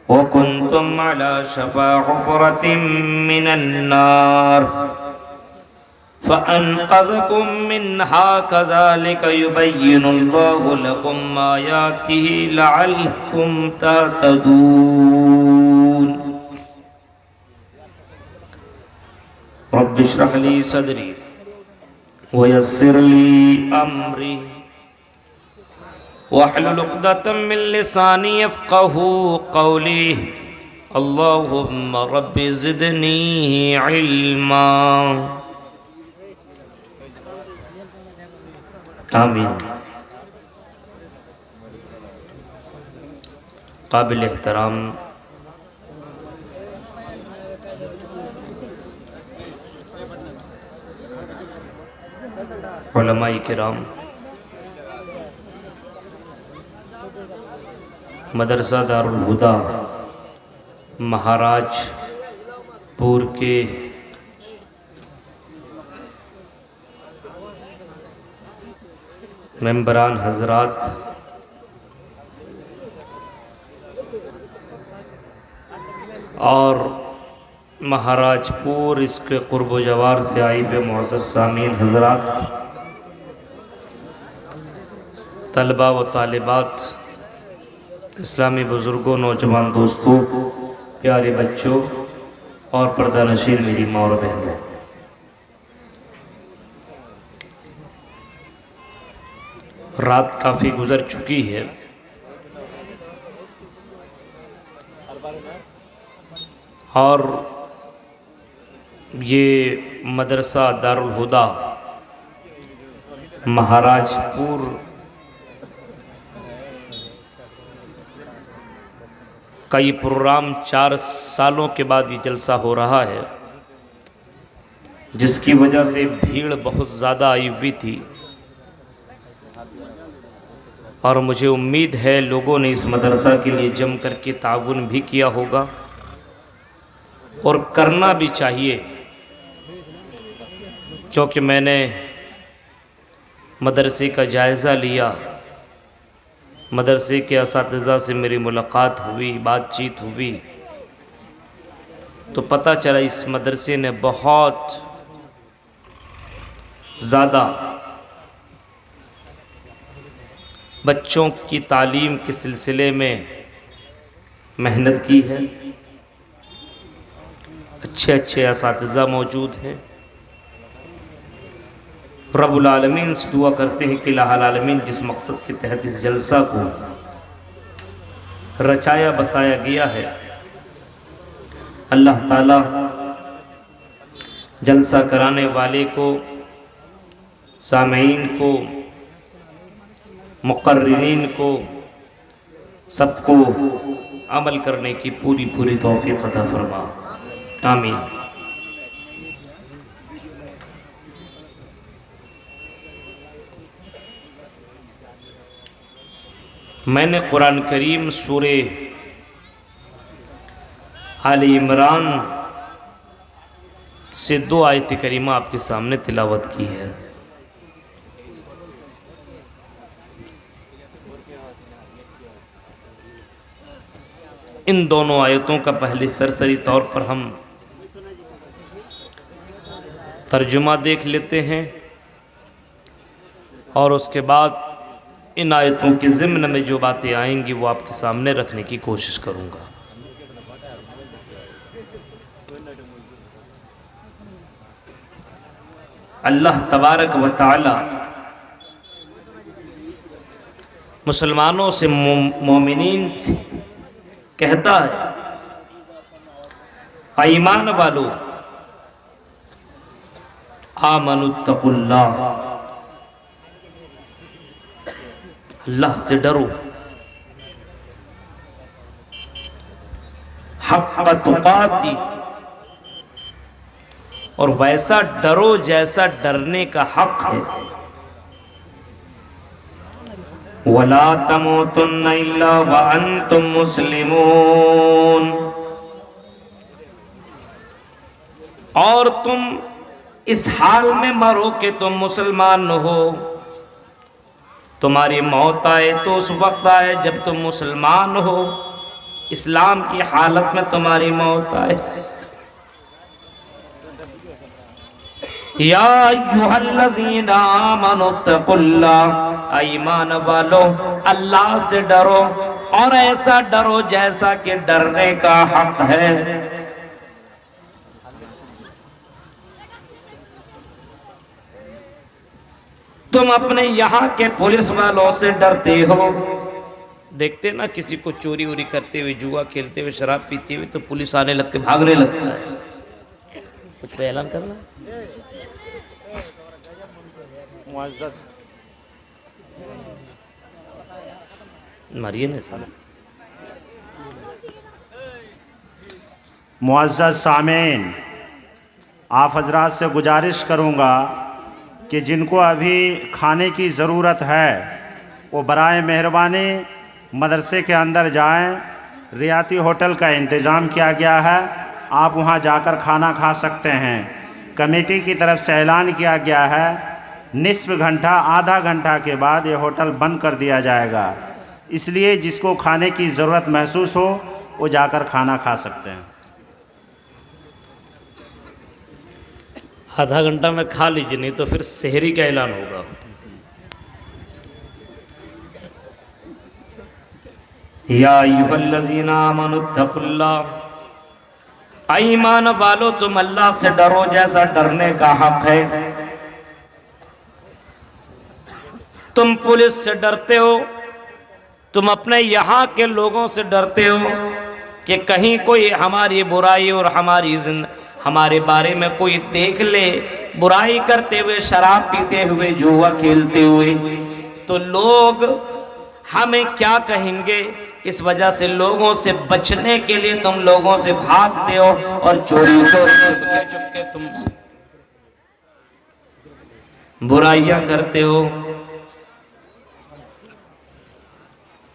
وكنتم على شفا حفرة من النار فأنقذكم منها كذلك يبين الله لكم آياته لعلكم تهتدون رب اشرح لي صدري ويسر لي أمري واحلل عقدة من لساني يفقهوا قولي اللهم رب زدني علما آمین۔ قابل احترام علماء کرام، مدرسہ دارالہدیٰ مہاراج پور کے ممبران حضرات، اور مہاراج پور اس کے قرب و جوار سے آئی بے معزز سامعین حضرات، طلبہ و طالبات، اسلامی بزرگوں، نوجوان دوستوں، پیارے بچوں اور پردہ نشین میری ماں اور بہنوں، رات کافی گزر چکی ہے اور یہ مدرسہ دارالہدیٰ مہاراج پور کا یہ پروگرام 4 سالوں کے بعد یہ جلسہ ہو رہا ہے، جس کی وجہ سے بھیڑ بہت زیادہ آئی ہوئی تھی، اور مجھے امید ہے لوگوں نے اس مدرسہ کے لیے جم کر کے تعاون بھی کیا ہوگا اور کرنا بھی چاہیے، کیونکہ میں نے مدرسے کا جائزہ لیا، مدرسے کے اساتذہ سے میری ملاقات ہوئی، بات چیت ہوئی، تو پتہ چلا اس مدرسے نے بہت زیادہ بچوں کی تعلیم کے سلسلے میں محنت کی ہے، اچھے اساتذہ موجود ہیں۔ رب العالمین سے دعا کرتے ہیں کہ الہ العالمین جس مقصد کے تحت اس جلسہ کو رچایا بسایا گیا ہے، اللہ تعالی جلسہ کرانے والے کو، سامعین کو، مقررین کو، سب کو عمل کرنے کی پوری توفیق عطا فرما، آمین۔ میں نے قرآن کریم سورہ آل عمران سے 2 آیت کریمہ آپ کے سامنے تلاوت کی ہے۔ ان دونوں آیتوں کا پہلے سرسری طور پر ہم ترجمہ دیکھ لیتے ہیں، اور اس کے بعد ان آیتوں کے ضمن میں جو باتیں آئیں گی وہ آپ کے سامنے رکھنے کی کوشش کروں گا۔ اللہ تبارک و تعالی مسلمانوں سے، مومنین سے کہتا ہے، ایمان والو آمنوا اتقوا اللہ، اللہ سے ڈرو، حق تقاتی، اور ویسا ڈرو جیسا ڈرنے کا حق ہے، وَلَا تَمُوتُنَّ إِلَّا وَأَنْتُمْ مُسْلِمُونَ، اور تم اس حال میں مرو کہ تم مسلمان ہو، تمہاری موت آئے تو اس وقت آئے جب تم مسلمان ہو، اسلام کی حالت میں تمہاری موت آئے۔ یا ایھا الذین آمنوا اتقوا اللہ، ایمان والو اللہ سے ڈرو، اور ایسا ڈرو جیسا کہ ڈرنے کا حق ہے۔ تم اپنے یہاں کے پولیس والوں سے ڈرتے ہو، دیکھتے نا کسی کو چوری ووری کرتے ہوئے، جوا کھیلتے ہوئے، شراب پیتے ہوئے، تو پولیس آنے لگتے، بھاگنے لگتا ہے۔ کچھ پہ اعلان کرنا معزز مریے سال معزز سامعین، آپ حضرات سے گزارش کروں گا کہ جن کو ابھی کھانے کی ضرورت ہے وہ برائے مہربانی مدرسے کے اندر جائیں، ریاتی ہوٹل کا انتظام کیا گیا ہے، آپ وہاں جا کر کھانا کھا سکتے ہیں۔ کمیٹی کی طرف سے اعلان کیا گیا ہے نصف گھنٹہ آدھا گھنٹہ کے بعد یہ ہوٹل بند کر دیا جائے گا، اس لیے جس کو کھانے کی ضرورت محسوس ہو وہ جا کر کھانا کھا سکتے ہیں۔ آدھا گھنٹہ میں کھا لیجیے، نہیں تو پھر سحری کا اعلان ہوگا۔ یا ایھا الذین آمنوا اتقوا اللہ، ایمان والو تم اللہ سے ڈرو جیسا ڈرنے کا حق ہے۔ تم پولیس سے ڈرتے ہو، تم اپنے یہاں کے لوگوں سے ڈرتے ہو کہ کہیں کوئی ہماری برائی اور ہمارے بارے میں کوئی دیکھ لے، برائی کرتے ہوئے، شراب پیتے ہوئے، جوا کھیلتے ہوئے، تو لوگ ہمیں کیا کہیں گے۔ اس وجہ سے لوگوں سے بچنے کے لیے تم لوگوں سے بھاگتے ہو اور چوری کو چپکے تم برائیاں کرتے ہو،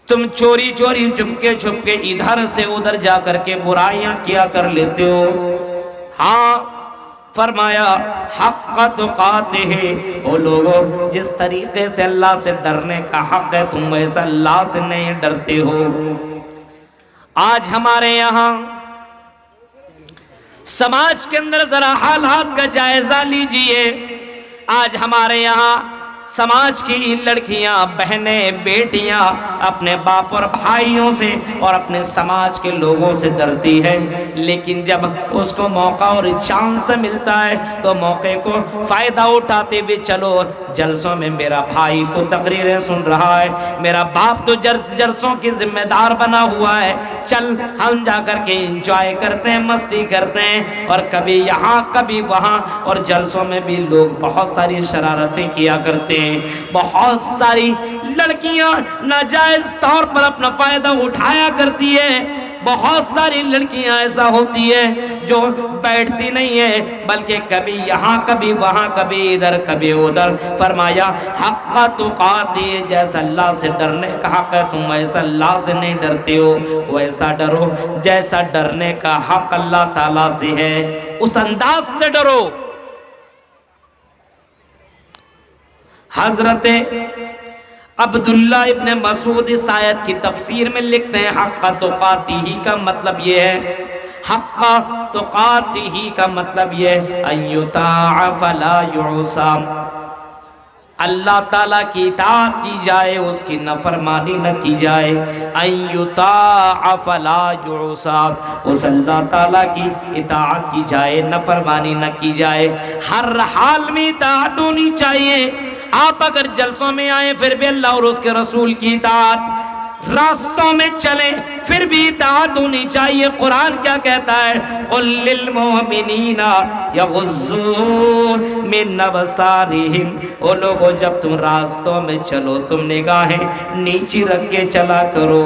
تم چوری چپکے ادھر سے ادھر جا کر کے برائیاں کیا کر لیتے ہو۔ ہاں فرمایا حق تقاتہ، وہ لوگوں جس طریقے سے اللہ سے ڈرنے کا حق ہے تم ایسا اللہ سے نہیں ڈرتے ہو۔ آج ہمارے یہاں سماج کے اندر ذرا حالات کا جائزہ لیجئے، آج ہمارے یہاں سماج کی لڑکیاں، بہنیں، بیٹیاں اپنے باپ اور بھائیوں سے اور اپنے سماج کے لوگوں سے ڈرتی ہے، لیکن جب اس کو موقع اور چانس ملتا ہے تو موقع کو فائدہ اٹھاتے ہوئے چلو جلسوں میں میرا بھائی تو تقریریں سن رہا ہے، میرا باپ تو جلسوں کی ذمہ دار بنا ہوا ہے، چل ہم جا کر کے انجوائے کرتے ہیں، مستی کرتے ہیں، اور کبھی یہاں کبھی وہاں، اور جلسوں میں بھی لوگ بہت ساری شرارتیں کیا کرتے ہیں۔ بہت ساری لڑکیاں ناجائز طور پر اپنا فائدہ اٹھایا کرتی ہے، بہت ساری لڑکیاں ایسا ہوتی ہے جو بیٹھتی نہیں ہے بلکہ کبھی یہاں کبھی وہاں، کبھی ادھر کبھی ادھر۔ فرمایا حق تقاتہ، جیسا اللہ سے ڈرنے کا حق ہے تم ایسا اللہ سے نہیں ڈرتے ہو، ویسا ڈرو جیسا ڈرنے کا حق اللہ تعالیٰ سے ہے، اس انداز سے ڈرو۔ حضرت عبداللہ ابن مسعود اس آیت کی تفسیر میں لکھتے ہیں حق تقاتہ کا مطلب یہ ہے، حق تقاتہ کا مطلب یہ ہے ان یطاع فلا یعصى، اللہ تعالیٰ کی اطاعت کی جائے، اس کی نافرمانی نہ کی جائے۔ ان یطاع فلا یعصى، اس اللہ تعالیٰ کی اطاعت کی جائے، نافرمانی نہ کی جائے، ہر حال میں اطاعت ہونی چاہیے۔ آپ اگر جلسوں میں آئیں پھر بھی اللہ اور اس کے رسول کی اطاعت، راستوں میں چلیں پھر بھی اطاعت ہونی چاہیے۔ قرآن کیا کہتا ہے؟ قل للمؤمنین یغضوا من ابصارہم، او لوگو جب تم راستوں میں چلو تم نگاہیں نیچی رکھ کے چلا کرو۔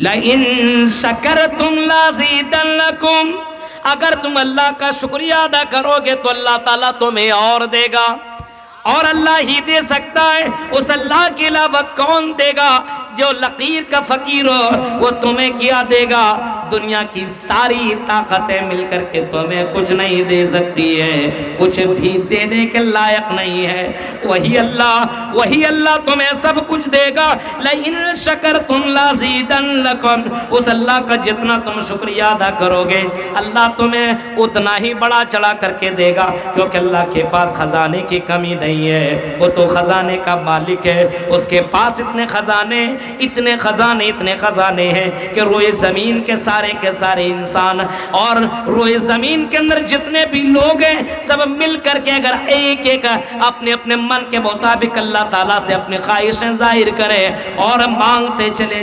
لئن شکرتم لازیدنکم، اگر تم اللہ کا شکریہ ادا کرو گے تو اللہ تعالیٰ تمہیں اور دے گا، اور اللہ ہی دے سکتا ہے، اس اللہ کے علاوہ کون دے گا؟ جو لقیر کا فقیر ہو وہ تمہیں کیا دے گا؟ دنیا کی ساری طاقتیں مل کر کے تمہیں کچھ نہیں دے سکتی ہے، کچھ بھی دینے کے لائق نہیں ہے۔ وہی اللہ تمہیں سب کچھ دے گا۔ لئن شکرتم لازیدنکم، اس اللہ کا جتنا تم شکریہ ادا کرو گے اللہ تمہیں اتنا ہی بڑا چڑھا کر کے دے گا، کیونکہ اللہ کے پاس خزانے کی کمی نہیں ہے، وہ تو خزانے کا مالک ہے، اس کے پاس اتنے خزانے ہیں کہ روئے زمین کے سارے انسان اور روئے زمین کے اندر جتنے بھی لوگ ہیں سب مل کر کے اگر ایک اپنے اپنے من کے مطابق اللہ تعالیٰ سے اپنی خواہشیں ظاہر کرے اور مانگتے چلے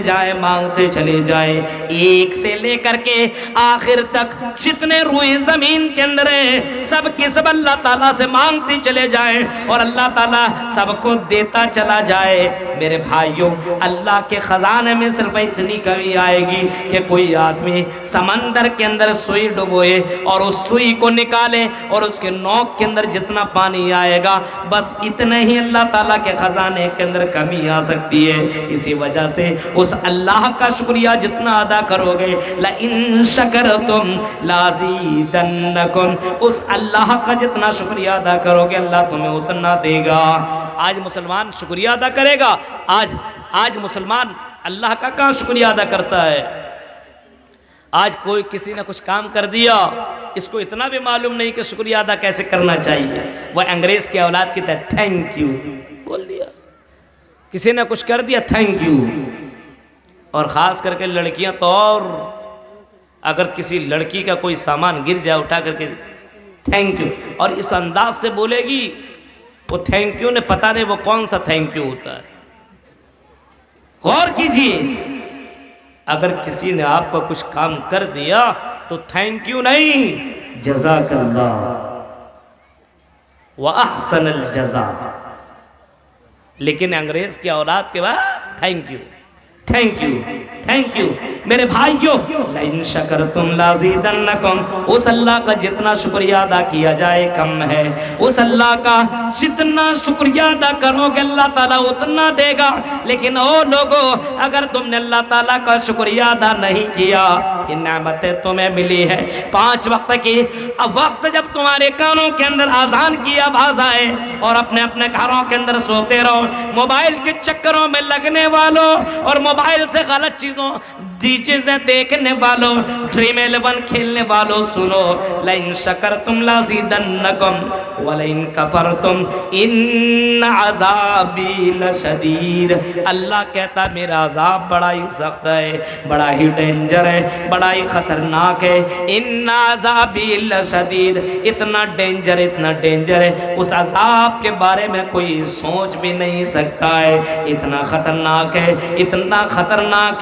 جائے ایک سے لے کر کے آخر تک جتنے روئے زمین کے اندر ہیں سب کے سب اللہ تعالیٰ سے مانگتے چلے جائیں اور اللہ تعالیٰ سب کو دیتا چلا جائے، میرے بھائیوں اللہ کے خزانے میں صرف اتنی کمی آئے گی کہ کوئی آدمی سمندر کے اندر سوئی ڈبوئے اور اس سوئی کو نکالے اور اس کے نوک کے اندر جتنا پانی آئے گا بس اتنے ہی اللہ تعالیٰ کے خزانے کے اندر کمی آ سکتی ہے۔ اسی وجہ سے اس اللہ کا شکریہ جتنا ادا کرو گے لئن شکرتم لازیدنکم، اس اللہ کا جتنا شکریہ ادا کرو گے اللہ تمہیں اتنا دے گا۔ آج مسلمان شکریہ ادا کرے گا؟ آج مسلمان اللہ کا کہاں شکریہ ادا کرتا ہے؟ آج کوئی کسی نے کچھ کام کر دیا اس کو اتنا بھی معلوم نہیں کہ شکریہ ادا کیسے کرنا چاہیے، وہ انگریز کی اولاد کی طرح تھینک یو بول دیا، کسی نے کچھ کر دیا تھینک یو۔ اور خاص کر کے لڑکیاں تو اور اگر کسی لڑکی کا کوئی سامان گر جائے اٹھا کر کے تھینک یو، اور اس انداز سے بولے گی وہ تھینک یو نے پتہ نہیں وہ کون سا تھینک یو ہوتا ہے۔ غور کیجئے، اگر کسی نے آپ کو کچھ کام کر دیا تو تھینک یو نہیں، جزاک اللہ وَأَحْسَنَ الْجَزَاء، لیکن انگریز کی اولاد کے بعد thank you thank you thank you. میرے بھائیو لئن شکرتم لازیدنکم، اس اللہ کا جتنا شکریہ ادا کیا جائے کم ہے، اس اللہ کا جتنا شکریہ ادا کرو گے اللہ تعالیٰ اتنا دے گا۔ لیکن او لوگو اگر تم نے اللہ تعالیٰ کا شکریہ ادا نہیں کیا، یہ نعمتیں تمہیں ملی ہے 5 وقت کی، اب وقت جب تمہارے کانوں کے اندر اذان کی آواز آئے اور اپنے اپنے گھروں کے اندر سوتے رہو، موبائل کے چکروں میں لگنے والوں اور موبائل سے غلط چیزوں چیزیں دیکھنے والوں، ڈریم 11 کھیلنے والوں، سنو لئن شکرتم لازیدنکم ولئن کفرتم ان عذابی لشدید۔ اللہ کہتا میرا عذاب بڑا ہی سخت ہے، بڑا ہی ڈینجر ہے، بڑا ہی خطرناک ہے۔ ان عذابی لشدید، اتنا ڈینجر ہے، اس عذاب کے بارے میں کوئی سوچ بھی نہیں سکتا ہے، اتنا خطرناک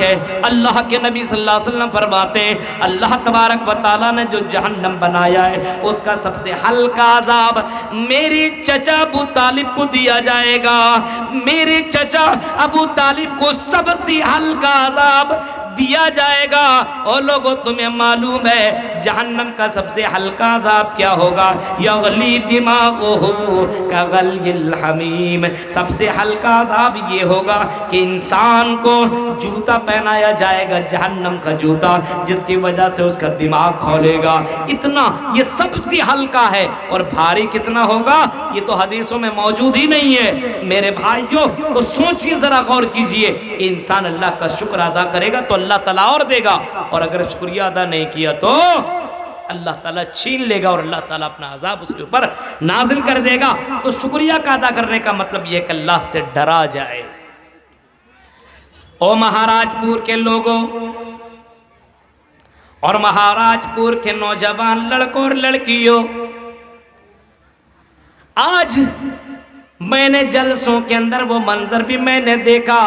ہے۔ اللہ کے نبی صلی اللہ علیہ وسلم فرماتے ہیں اللہ تبارک و تعالیٰ نے جو جہنم بنایا ہے اس کا سب سے ہلکا عذاب میرے چچا ابو طالب کو دیا جائے گا، میرے چچا ابو طالب کو سب سے ہلکا عذاب دیا جائے گا۔ اور لوگوں تمہیں معلوم ہے جہنم کا سب سے ہلکا عذاب کیا ہوگا؟ یغلی دماغہ کغلی الحمیم، سب سے ہلکا عذاب یہ ہوگا کہ انسان کو جوتا پہنایا جائے گا، جہنم کا جوتا، جس کی وجہ سے اس کا دماغ کھولے گا۔ اتنا یہ سب سے ہلکا ہے، اور بھاری کتنا ہوگا یہ تو حدیثوں میں موجود ہی نہیں ہے۔ میرے بھائیوں تو سوچیے، ذرا غور کیجئے کہ انسان اللہ کا شکر ادا کرے گا تو اللہ تعالیٰ اور دے گا، اور اگر شکریہ ادا نہیں کیا تو اللہ تعالیٰ چھین لے گا اور اللہ تعالیٰ اپنا عذاب اس کے اوپر نازل کر دے گا۔ تو شکریہ کا ادا کرنے کا مطلب یہ کہ اللہ سے ڈرا جائے۔ او مہاراج پور کے لوگوں اور مہاراج پور کے نوجوان لڑکوں اور لڑکیوں، آج میں نے جلسوں کے اندر وہ منظر بھی میں نے دیکھا۔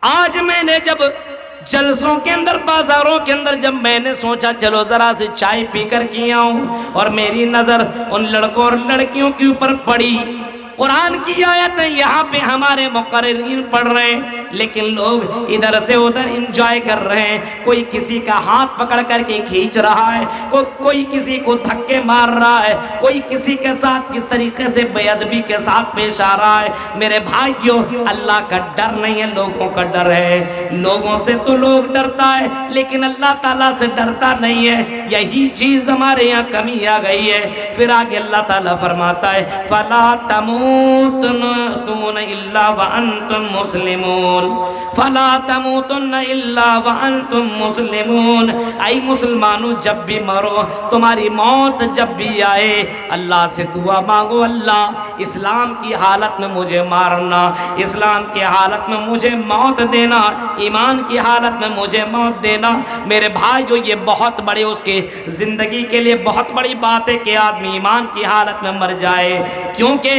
آج میں نے جب جلسوں کے اندر، بازاروں کے اندر جب میں نے سوچا چلو ذرا سے چائے پی کر کی آؤں، اور میری نظر ان لڑکوں اور لڑکیوں کے اوپر پڑی، قرآن کی آیتیں یہاں پہ ہمارے مقررین پڑھ رہے ہیں لیکن لوگ ادھر سے ادھر انجوائے کر رہے ہیں. کوئی کسی کا ہاتھ پکڑ کر کے کھینچ رہا ہے, کوئی کسی کو دھکے مار رہا ہے, کوئی کسی کے ساتھ کس طریقے سے بے ادبی کے ساتھ پیش آ رہا ہے. میرے بھائیوں, اللہ کا ڈر نہیں ہے, لوگوں کا ڈر ہے. لوگوں سے تو لوگ ڈرتا ہے لیکن اللہ تعالیٰ سے ڈرتا نہیں ہے. یہی چیز ہمارے یہاں کمی آ گئی ہے. پھر آگے اللہ تعالیٰ فرماتا ہے فَلَا تَمُوتُنَّ إِلَّا وَأَنْتُمْ مُسْلِمُونَ فَلَا تَمُوتُنَّ إِلَّا وَأَنْتُمْ مُسْلِمُونَ. اے مسلمانوں, جب بھی مرو, تمہاری موت جب بھی آئے, اللہ سے دعا مانگو, اللہ اسلام کی حالت میں مجھے مارنا, اسلام کی حالت میں مجھے موت دینا, ایمان کی حالت میں مجھے موت دینا. میرے بھائیو, یہ بہت بڑے اس کی زندگی کے لیے بہت بڑی بات ہے کہ آدمی ایمان کی حالت میں مر جائے, کیونکہ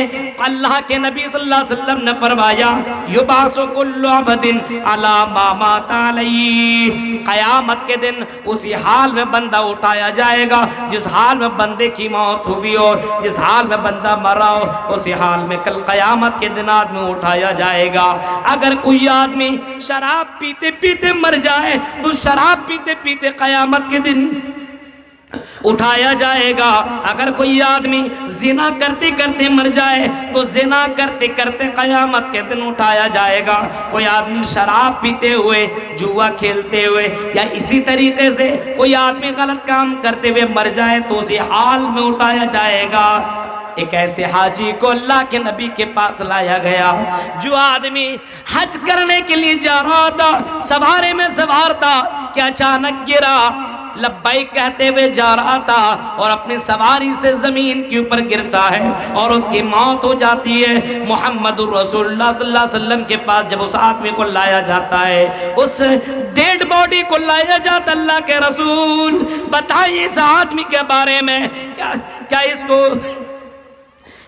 اللہ کے نبی صلی اللہ علیہ وسلم نے فرمایا یبعث کل عبد علی ما مات علیہ. قیامت کے دن اسی حال میں بندہ اٹھایا جائے گا جس حال میں بندے کی موت ہوئی ہو, جس حال میں بندہ مرا ہو, اسی حال میں کل قیامت کے دن آدمی اٹھایا جائے گا. اگر کوئی آدمی شراب پیتے پیتے مر جائے تو شراب پیتے پیتے قیامت کے دن اٹھایا جائے گا. اگر کوئی آدمی زنا کرتے کرتے مر جائے تو زنا کرتے کرتے قیامت کے دن اٹھایا جائے گا. کوئی آدمی شراب پیتے ہوئے, جوا کھیلتے ہوئے, یا اسی طریقے سے کوئی آدمی غلط کام کرتے ہوئے مر جائے تو اسی حال میں اٹھایا جائے گا. ایک ایسے حاجی کو اللہ کے نبی کے پاس لایا گیا جو آدمی حج کرنے کے لیے جا رہا تھا, سوارے میں سوار تھا کہ اچانک گرا, لبیک کہتے ہوئے جا رہا تھا اور اپنی سواری سے زمین کے اوپر گرتا ہے اور اس کی موت ہو جاتی ہے. محمد رسول اللہ صلی اللہ علیہ وسلم کے پاس جب اس آدمی کو لایا جاتا ہے, اس ڈیڈ باڈی کو لایا جاتا, اللہ کے رسول بتائیے اس آدمی کے بارے میں, کیا اس کو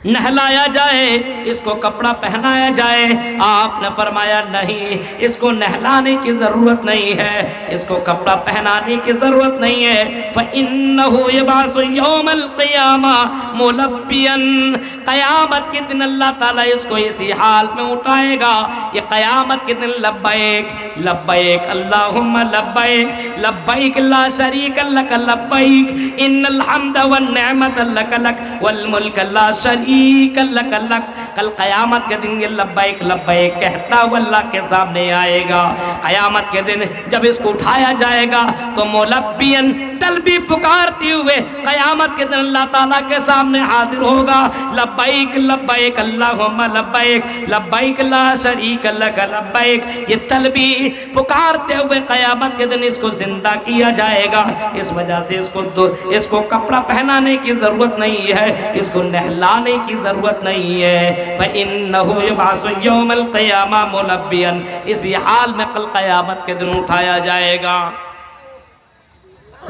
نہلایا جائے, اس کو کپڑا پہنایا جائے؟ آپ نے فرمایا نہیں, اس کو نہلانے کی ضرورت نہیں ہے, اس کو کپڑا پہنانے کی ضرورت نہیں ہے. فَإِنَّهُ يَبْعَثُ يَوْمَ الْقِيَامَةِ مُلَبِّيًا. قیامت کے دن اللہ تعالیٰ اس کو اسی حال میں اٹھائے گا. یہ قیامت کے دن لبیک لبیک اللہم لبیک لبیک لا شریک لک لبیک ان الحمد والنعمت لک لک والملک لا شریک لک لک. کل قیامت کے دن یہ لبیک لبیک کہتا ہوا اللہ کے سامنے آئے گا. قیامت کے دن جب اس کو اٹھایا جائے گا تو ملبین تلبی پکارتی ہوئے قیامت کے دن اللہ تعالیٰ کے سامنے حاضر ہوگا. لبیک لبیک اللہم لبیک لبیک لا شریک لک لبیک. یہ تلبی پکارتے ہوئے قیامت کے دن اس کو زندہ کیا جائے گا. اس وجہ سے اس کو کپڑا پہنانے کی ضرورت نہیں ہے, اس کو نہلانے کی ضرورت نہیں ہے. فَإِنَّهُ يُبْعَثُ يَوْمَ الْقِيَامَةِ مُلَبِّيًا. اسی حال میں کل قیامت کے دن اٹھایا جائے گا.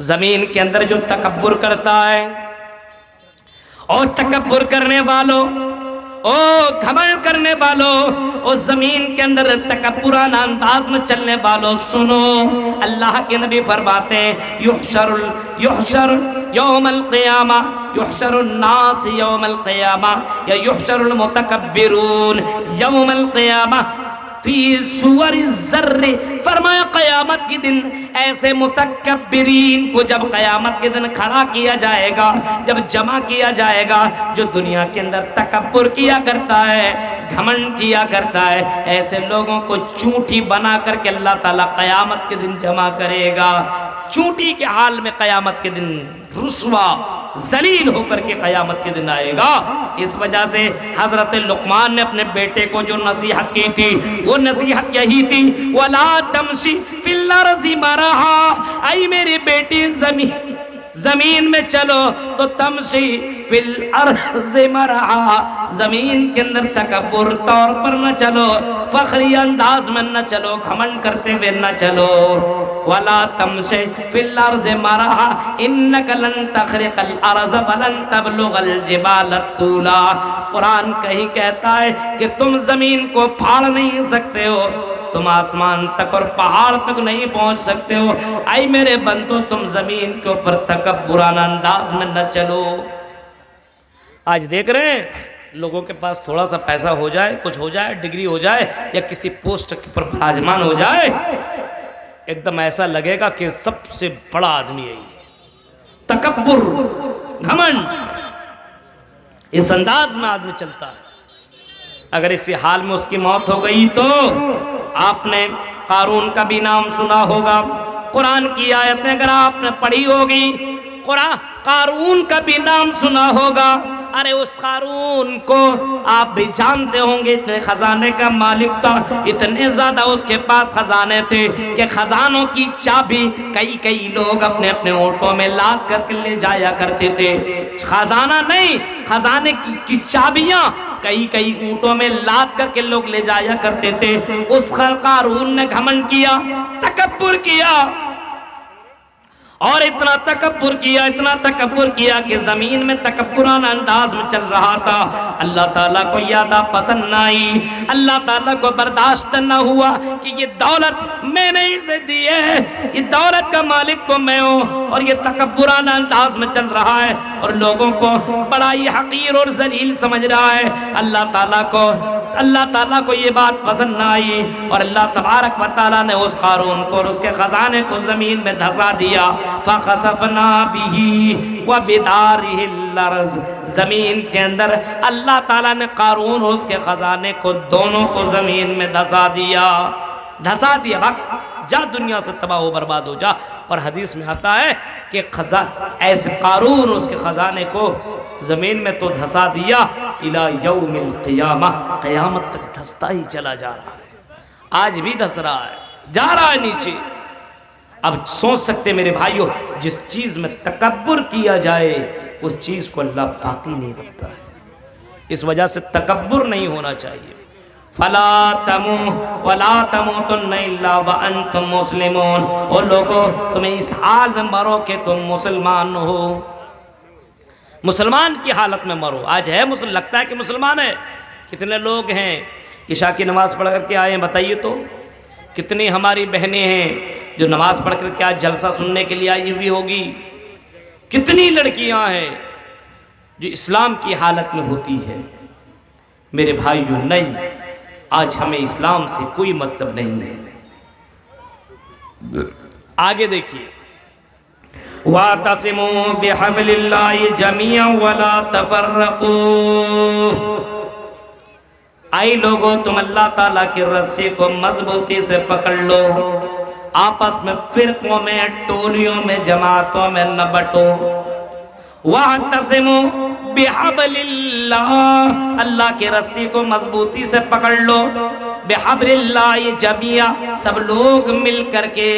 زمین کے اندر جو تکبر کرتا ہے, اور تکبر کرنے والوں, او گھمنڈ کرنے والوں, اور زمین کے اندر تکبرانہ انداز میں چلنے والوں, سنو, اللہ کے نبی فرماتے ہیں یحشر یوم القیامہ, یحشر الناس یوم القیامہ, یا یحشر المتکبرون یوم القیامہ فی صور الذر. فرمایا قیامت کے دن ایسے متکبرین کو جب قیامت کے دن کھڑا کیا جائے گا, جب جمع کیا جائے گا, جو دنیا کے اندر تکبر کیا کرتا ہے, گھمنڈ کیا کرتا ہے, ایسے لوگوں کو چونٹی بنا کر کے اللہ تعالیٰ قیامت کے دن جمع کرے گا. چونٹی کے حال میں قیامت کے دن رسوا ذلیل ہو کر کے قیامت کے دن آئے گا. اس وجہ سے حضرت لقمان نے اپنے بیٹے کو جو نصیحت کی تھی وہ نصیحت یہی تھی, وَلَا تَمْشِ فِي الْأَرْضِ مَرَحًا. اے میری بیٹی زمین میں چلو تو تمشی فی الارض مرحا, زمین کے اندر تکبر طور پر نہ چلو, فخری انداز میں نہ چلو, گھمنڈ کرتے ہوئے نہ چلو. ولا تمشی فی الارض مرحا انک لن تخرق الارض ولن تبلغ الجبال طولا. قرآن کہیں کہتا ہے کہ تم زمین کو پھاڑ نہیں سکتے ہو, تم آسمان تک اور پہاڑ تک نہیں پہنچ سکتے ہو. اے میرے بندو, تم زمین کے اوپر تکبرانہ انداز میں نہ چلو. آج دیکھ رہے ہیں لوگوں کے پاس تھوڑا سا پیسہ ہو جائے، کچھ ہو جائے، ڈگری ہو جائے یا کسی پوسٹ پر براجمان ہو جائے، ایک دم ایسا لگے گا کہ سب سے بڑا آدمی ہے یہ۔ تکبر، گھمنڈ، اس انداز میں آدمی چلتا ہے۔ اگر اسی حال میں اس کی موت ہو گئی تو آپ نے قارون کا بھی نام سنا ہوگا، قرآن کی آیتیں اگر آپ نے پڑھی ہوگی، قارون کا بھی نام سنا ہوگا۔ ارے اس قارون کو آپ بھی جانتے ہوں گے، اتنے خزانے کا مالک تھا، اتنے زیادہ اس کے پاس خزانے تھے کہ خزانوں کی چابی کئی لوگ اپنے اپنے اونٹوں میں لاد کر کے لے جایا کرتے تھے۔ خزانہ نہیں، خزانے کی چابیاں کئی اونٹوں میں لاد کر کے لوگ لے جایا کرتے تھے۔ اس قارون نے گھمنڈ کیا، تکبر کیا، اور اتنا تکبر کیا کہ زمین میں تکبرانہ انداز میں چل رہا تھا۔ اللہ تعالیٰ کو یادہ پسند نہ آئی، اللہ تعالیٰ کو برداشت نہ ہوا کہ یہ دولت میں نے اسے دی ہے، یہ دولت کا مالک تو میں ہوں، اور یہ تکبرانہ انداز میں چل رہا ہے اور لوگوں کو بڑا ہی حقیر اور ذلیل سمجھ رہا ہے۔ اللہ تعالیٰ کو یہ بات پسند نہ آئی، اور اللہ تبارک و تعالیٰ نے اس قارون کو اور اس کے خزانے کو زمین میں دھسا دیا۔ فَخَسَفْنَا بِهِ وَبِدَارِهِ الْأَرْضِ، زمین کے اندر اللہ تعالیٰ نے قارون اور اس کے خزانے کو دونوں کو زمین میں دھسا دیا۔ بھاگ جا، دنیا سے تباہ و برباد ہو جا۔ اور حدیث میں آتا ہے کہ ایسے قارون اور اس کے خزانے کو زمین میں تو دھسا دیا، الى یوم القیامہ، قیامت تک دھستا ہی چلا جا رہا ہے، آج بھی دھس رہا ہے، جا رہا ہے نیچے۔ اب سوچ سکتے میرے بھائیوں، جس چیز میں تکبر کیا جائے اس چیز کو اللہ باقی نہیں رکھتا ہے، اس وجہ سے تکبر نہیں ہونا چاہیے۔ فَلَا وَلَا تَمُوتُنَّ إِلَّا وَأَنْتُمْ مُسْلِمُونَ، اور لوگوں تمہیں اس حال میں مرو کہ تم مسلمان ہو، مسلمان کی حالت میں مرو۔ آج ہے لگتا ہے کہ مسلمان ہے، کتنے لوگ ہیں عشاء کی نماز پڑھ کر کے آئے ہیں بتائیے تو؟ کتنی ہماری بہنیں ہیں جو نماز پڑھ کر کے آج جلسہ سننے کے لیے آئی ہوئی ہوگی؟ کتنی لڑکیاں ہیں جو اسلام کی حالت میں ہوتی ہے؟ میرے بھائیوں نہیں، آج ہمیں اسلام سے کوئی مطلب نہیں ہے۔ آگے دیکھیے، وَاعْتَصِمُوا بِحَبْلِ اللَّهِ جَمِيعًا وَلَا تَفَرَّقُوا، آئی لوگوں تم اللہ تعالیٰ کی رسی کو مضبوطی سے پکڑ لو، آپس میں فرقوں میں، ٹولیوں میں، جماعتوں میں نہ بٹو۔ وَاعْتَصِمُوا بِحَبْلِ اللَّهِ، اللہ کی رسی کو مضبوطی سے پکڑ لو، بِحَبْلِ اللَّهِ جَمِيعًا، سب لوگ مل کر کے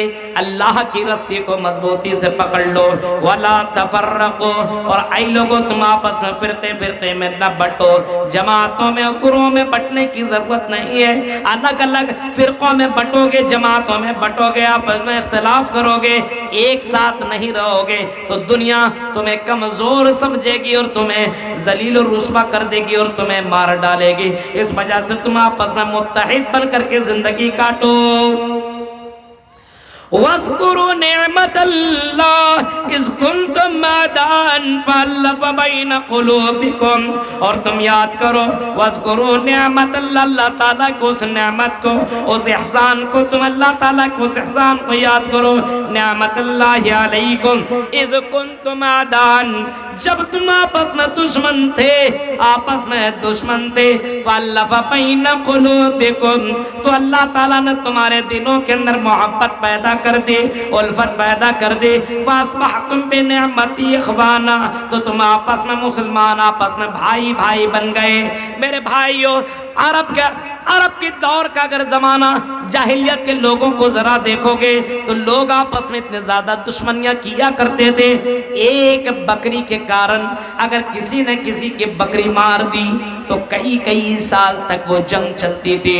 اللہ کی رسی کو مضبوطی سے پکڑ لو، وَلَا تَفَرَّقُوا، اور اے لوگوں تم آپس میں فرقے میں نہ بٹو، جماعتوں میں گروہوں میں بٹنے کی ضرورت نہیں ہے۔ الگ الگ فرقوں میں بٹو گے، جماعتوں میں بٹو گے، آپس میں اختلاف کرو گے، ایک ساتھ نہیں رہو گے تو دنیا تمہیں کمزور سمجھے گی اور تمہیں ذلیل و رسوا کر دے گی اور تمہیں مار ڈالے گی۔ اس وجہ سے تم آپس میں متحد بن کر کے زندگی کاٹو۔ وَاذْكُرُوا نِعْمَةَ اللَّهِ إِذْ كُنْتُمْ أَعْدَاءً فَأَلَّفَ بَيْنَ قُلُوبِكُمْ، اور تم یاد کرو، وَاذْكُرُوا نِعْمَةَ اللَّهِ، اللہ تعالیٰ کو اس نعمت کو، اس احسان کو، تم اللہ تعالیٰ کو اس احسان کو یاد کرو، نعمت اللہ علیکم اذ کنتم اعداء، جب تم آپس میں دشمن تھے، فَأَلَّفَ بَيْنَ قُلُوبِكُمْ، تو اللہ تعالیٰ نے تمہارے دلوں کے اندر محبت پیدا کر دی، الفت پیدا کر دی، فَأَصْبَحْتُمْ بِنِعْمَتِي إِخْوَانًا، تو تم آپس میں مسلمان، آپس میں بھائی بن گئے۔ میرے بھائیوں، عرب کے دور کا اگر زمانہ، جاہلیت کے لوگوں کو ذرا دیکھو گے تو لوگ آپس میں اتنے زیادہ دشمنیاں کیا کرتے تھے، ایک بکری کے کارن اگر کسی نے کسی کی بکری مار دی تو کئی سال تک وہ جنگ چلتی تھی،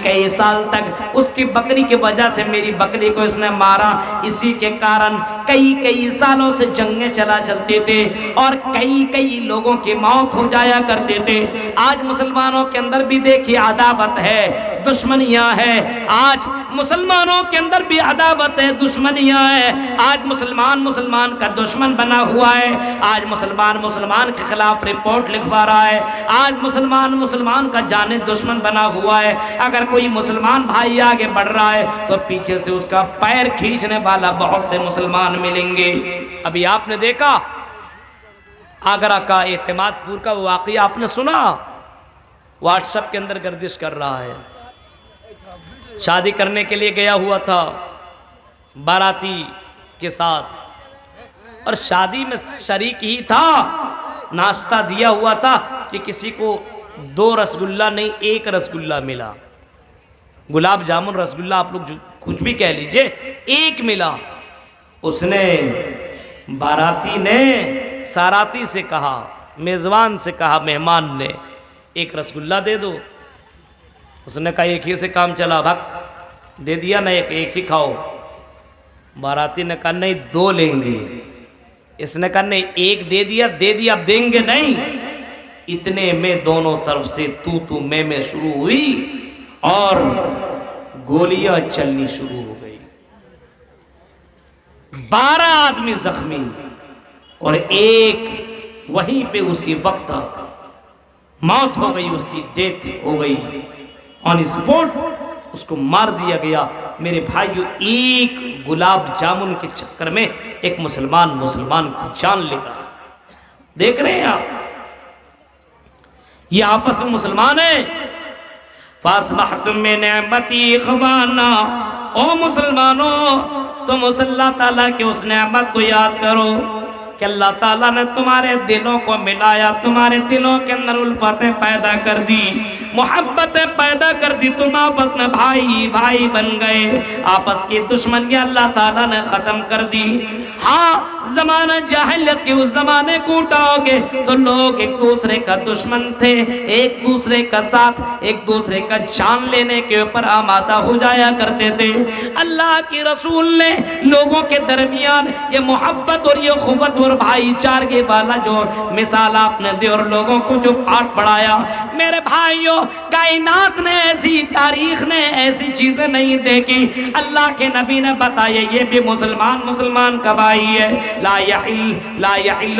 کئی سال تک اس کی بکری کی وجہ سے میری بکری کو اس نے مارا، اسی کے کارن کئی سالوں سے جنگیں چلتی تھی اور کئی لوگوں کی موت ہو جایا کرتے تھے۔ آج مسلمانوں کے اندر اندر بھی دیکھیے عداوت ہے، دشمنیاں ہے، آج مسلمانوں کے اندر بھی عداوت ہے، دشمنیاں ہے، آج مسلمان کا دشمن بنا ہوا ہے، آج مسلمان کے خلاف رپورٹ لکھوا رہا ہے، آج مسلمان کا جانے دشمن بنا ہوا ہے۔ اگر کوئی مسلمان بھائی آگے بڑھ رہا ہے تو پیچھے سے اس کا پیر کھینچنے والا بہت سے مسلمان ملیں گے۔ ابھی آپ نے دیکھا آگرہ کا اعتماد پور کا واقعہ آپ نے سنا، واٹس ایپ کے اندر گردش کر رہا ہے، شادی کرنے کے لیے گیا ہوا تھا باراتی کے ساتھ، اور شادی میں شریک ہی تھا، ناشتہ دیا ہوا تھا کہ کسی کو 2 رسگلہ نہیں 1 رسگلہ ملا، گلاب جامن رسگلہ آپ لوگ کچھ بھی کہہ لیجئے، 1 ملا۔ اس نے باراتی نے ساراتی سے کہا، میزبان سے کہا، مہمان نے 1 رسگلہ دے دو۔ اس نے کہا 1 ہی سے کام چلا، بھگ دے دیا نا، 1 ہی کھاؤ۔ باراتی نے کہا نہیں 2 لیں گے۔ اس نے کہا نہیں 1 دے دیا اب دیں گے نہیں۔ اتنے میں دونوں طرف سے تو میں شروع ہوئی اور گولیاں چلنی شروع ہو گئی، 12 آدمی زخمی اور 1 وہیں پہ اسی وقت موت ہو گئی، اس کی ڈیتھ ہو گئی آن اسپوٹ، اس کو مار دیا گیا۔ میرے بھائیو، 1 گلاب جامن کے چکر میں ایک مسلمان کی جان لے رہا ہے۔ دیکھ رہے ہیں آپ، یہ آپس میں مسلمان ہیں۔ فَأَصْبَحْتُم بِنِعْمَتِي إِخْوَانًا، او مسلمانوں تم اس اللہ تعالیٰ کے اس نعمت کو یاد کرو کہ اللہ تعالیٰ نے تمہارے دلوں کو ملایا، تمہارے دلوں کے اندر الفتیں پیدا کر دی، محبتیں پیدا کر دی، تم آپس میں بھائی بن گئے، آپس کی دشمنیاں اللہ تعالیٰ نے ختم کر دی۔ ہاں، زمانہ جاہلیت کے اس زمانے کو اٹھاؤ گے تو لوگ ایک دوسرے کا دشمن تھے، ایک دوسرے کا ساتھ، ایک دوسرے کا جان لینے کے اوپر آمادہ ہو جایا کرتے تھے۔ اللہ کی رسول نے لوگوں کے درمیان یہ محبت اور یہ اخوت اور بھائی چارگی والا جو مثال آپ نے دی اور لوگوں کو جو پاٹ پڑھایا، میرے بھائیوں، کائنات نے ایسی، تاریخ نے ایسی چیزیں نہیں دیکھی۔ اللہ کے نبی نے بتایا یہ بھی مسلمان کا بھائی ہے۔ لا يحل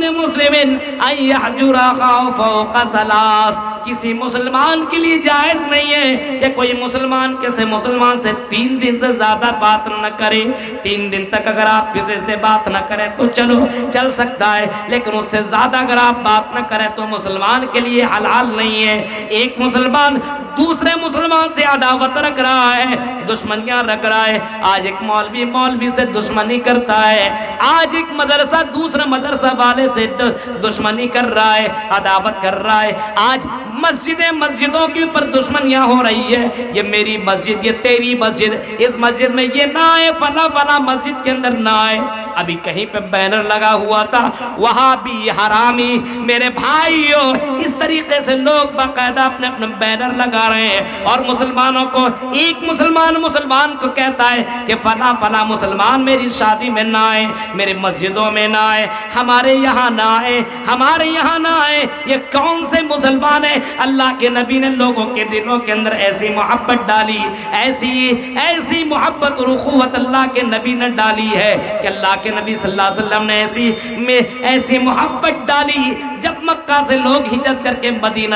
لمسلم ان يحجر اخاه فوق 3۔ کسی مسلمان کے لیے جائز نہیں ہے کہ کوئی مسلمان سے 3 دن سے زیادہ بات نہ کرے۔ 3 دن تک اگر آپ کسی سے بات نہ کریں تو چل سکتا ہے، لیکن اس سے زیادہ اگر آپ بات نہ کریں تو مسلمان کے لیے حلال نہیں ہے۔ ایک مسلمان دوسرے مسلمان سے عداوت رکھ رہا ہے، دشمنیاں رکھ رہا ہے۔ آج ایک مولوی سے دشمنی کرتا ہے، آج ایک مدرسہ دوسرے مدرسہ والے سے دشمنی کر رہا ہے، عداوت کر رہا ہے۔ آج مسجدوں کے اوپر دشمنیاں ہو رہی ہے، یہ میری مسجد، یہ تیری مسجد، اس مسجد میں یہ نہ آئے، فلاں مسجد کے اندر نہ آئے۔ ابھی کہیں پہ بینر لگا ہوا تھا، وہاں بھی حرامی۔ میرے بھائیوں، اس طریقے سے لوگ باقاعدہ اپنے بینر لگا رہے ہیں اور مسلمانوں کو، ایک مسلمان کو کہتا ہے کہ فلاں مسلمان میری شادی میں نہ آئے، میرے مسجدوں میں نہ آئے، ہمارے یہاں نہ آئے۔ یہ کون سے مسلمان ہیں؟ اللہ کے نبی نے لوگوں کے دلوں کے اندر ایسی محبت ڈالی، ایسی محبت اور اخوت اللہ کے نبی نے ڈالی ہے کہ اللہ کے نبی صلی اللہ علیہ وسلم نے ایسی محبت ڈالی۔ جب مکہ سے لوگ ہجرت کر کے مدینہ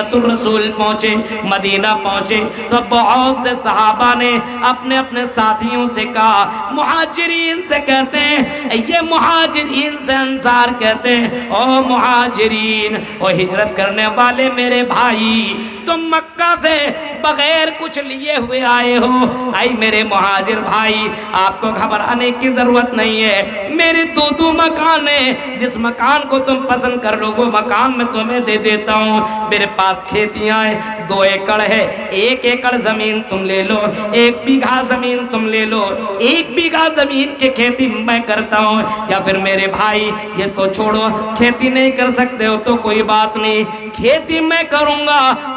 پہنچے تو بہت سے صحابہ نے اپنے ساتھیوں سے کہا، مہاجرین سے کہتے ہیں، یہ مہاجرین سے انصار کہتے ہیں، او مہاجرین، او ہجرت کرنے والے میرے بھائی، تم مکہ سے بغیر کچھ لیے ہوئے آئے ہو۔ اے میرے مہاجر بھائی، آپ کو گھبرانے کی ضرورت نہیں ہے، میرے 2 مکان ہیں، جس مکان کو تم پسند کر لو وہ مکان میں تمہیں دے دیتا ہوں۔ میرے پاس کھیتیاں ہیں، 2 ایکڑ ہے، 1 ایکڑ زمین تم لے لو، 1 بیگھا زمین تم لے لو، 1 بیگھا زمین کی کھیتی میں کرتا ہوں، یا پھر میرے بھائی یہ تو چھوڑو، کھیتی نہیں کر سکتے ہو تو کوئی بات نہیں، کھیتی میں کروں گا،